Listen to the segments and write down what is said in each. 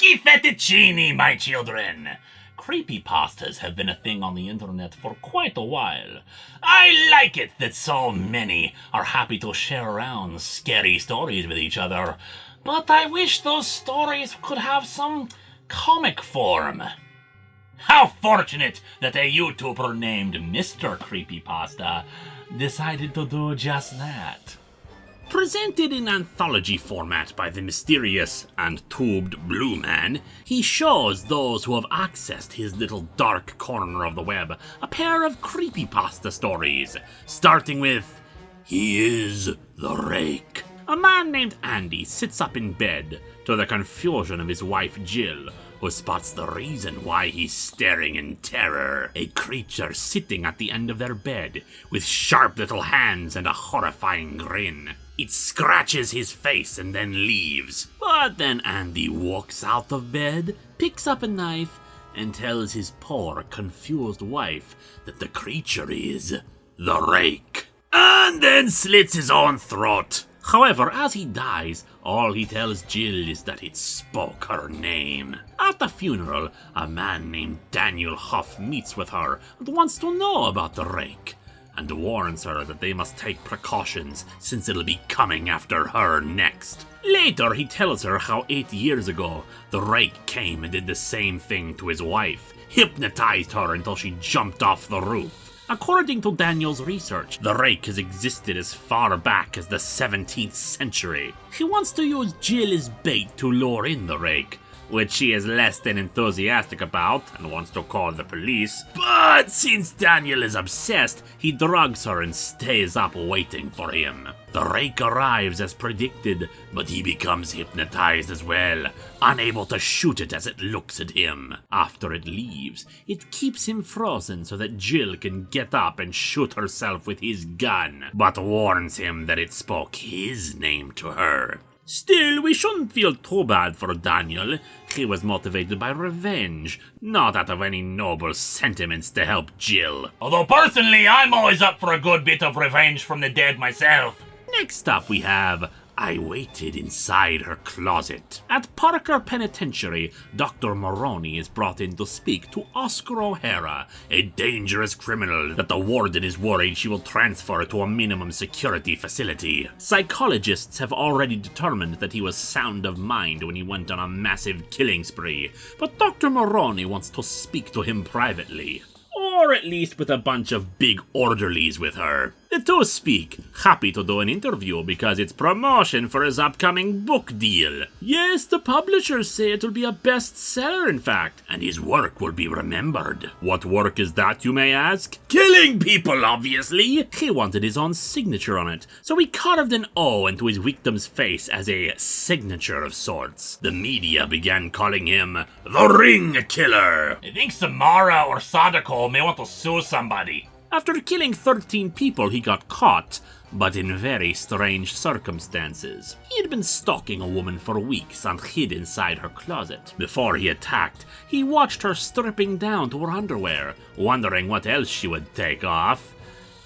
spooky fettuccine, my children. Creepypastas have been a thing on the internet for quite a while. I like it that so many are happy to share around scary stories with each other, but I wish those stories could have some comic form. How fortunate that a YouTuber named Mr. Creepypasta decided to do just that. Presented in anthology format by the mysterious and tubed Blue Man, he shows those who have accessed his little dark corner of the web a pair of creepypasta stories, starting with He is the Rake. A man named Andy sits up in bed, to the confusion of his wife Jill, who spots the reason why he's staring in terror. A creature sitting at the end of their bed, with sharp little hands and a horrifying grin. It scratches his face and then leaves. But then Andy walks out of bed, picks up a knife, and tells his poor, confused wife that the creature is the Rake. And then slits his own throat. However, as he dies, all he tells Jill is that it spoke her name. At the funeral, a man named Daniel Huff meets with her and wants to know about the Rake, and warns her that they must take precautions since it'll be coming after her next. Later, he tells her how 8 years ago, the Rake came and did the same thing to his wife, hypnotized her until she jumped off the roof. According to Daniel's research, the Rake has existed as far back as the 17th century. He wants to use Jill as bait to lure in the Rake, which she is less than enthusiastic about and wants to call the police. But since Daniel is obsessed, he drugs her and stays up waiting for him. The Rake arrives as predicted, but he becomes hypnotized as well, unable to shoot it as it looks at him. After it leaves, it keeps him frozen so that Jill can get up and shoot herself with his gun, but warns him that it spoke his name to her. Still, we shouldn't feel too bad for Daniel. He was motivated by revenge, not out of any noble sentiments to help Jill. Although personally, I'm always up for a good bit of revenge from the dead myself. Next up we have I Waited Inside Her Closet. At Parker Penitentiary, Dr. Maroney is brought in to speak to Oscar O'Hara, a dangerous criminal that the warden is worried she will transfer to a minimum security facility. Psychologists have already determined that he was sound of mind when he went on a massive killing spree, but Dr. Maroney wants to speak to him privately. Or at least with a bunch of big orderlies with her. The two speak, happy to do an interview because it's promotion for his upcoming book deal. Yes, the publishers say it will be a bestseller, in fact, and his work will be remembered. What work is that, you may ask? Killing people, obviously! He wanted his own signature on it, so he carved an O into his victim's face as a signature of sorts. The media began calling him the Ring Killer. I think Samara or Sadako may want to sue somebody. After killing 13 people, he got caught, but in very strange circumstances. He had been stalking a woman for weeks and hid inside her closet. Before he attacked, he watched her stripping down to her underwear, wondering what else she would take off.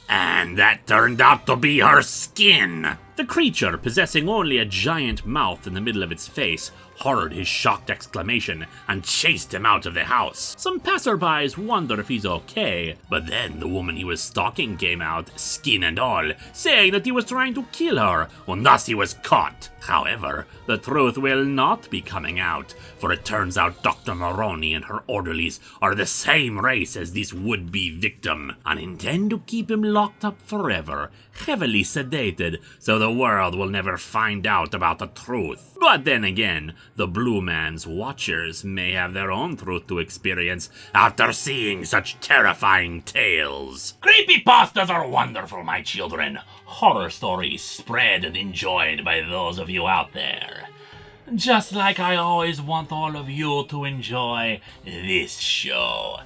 And that turned out to be her skin! The creature, possessing only a giant mouth in the middle of its face, heard his shocked exclamation and chased him out of the house. Some passerbys wonder if he's okay, but then the woman he was stalking came out, skin and all, saying that he was trying to kill her, and thus he was caught. However, the truth will not be coming out, for it turns out Dr. Maroney and her orderlies are the same race as this would-be victim, and intend to keep him locked up forever, heavily sedated, so the world will never find out about the truth. But then again, the Blue Man's watchers may have their own truth to experience after seeing such terrifying tales. Creepypastas are wonderful, my children. Horror stories spread and enjoyed by those of you out there. Just like I always want all of you to enjoy this show.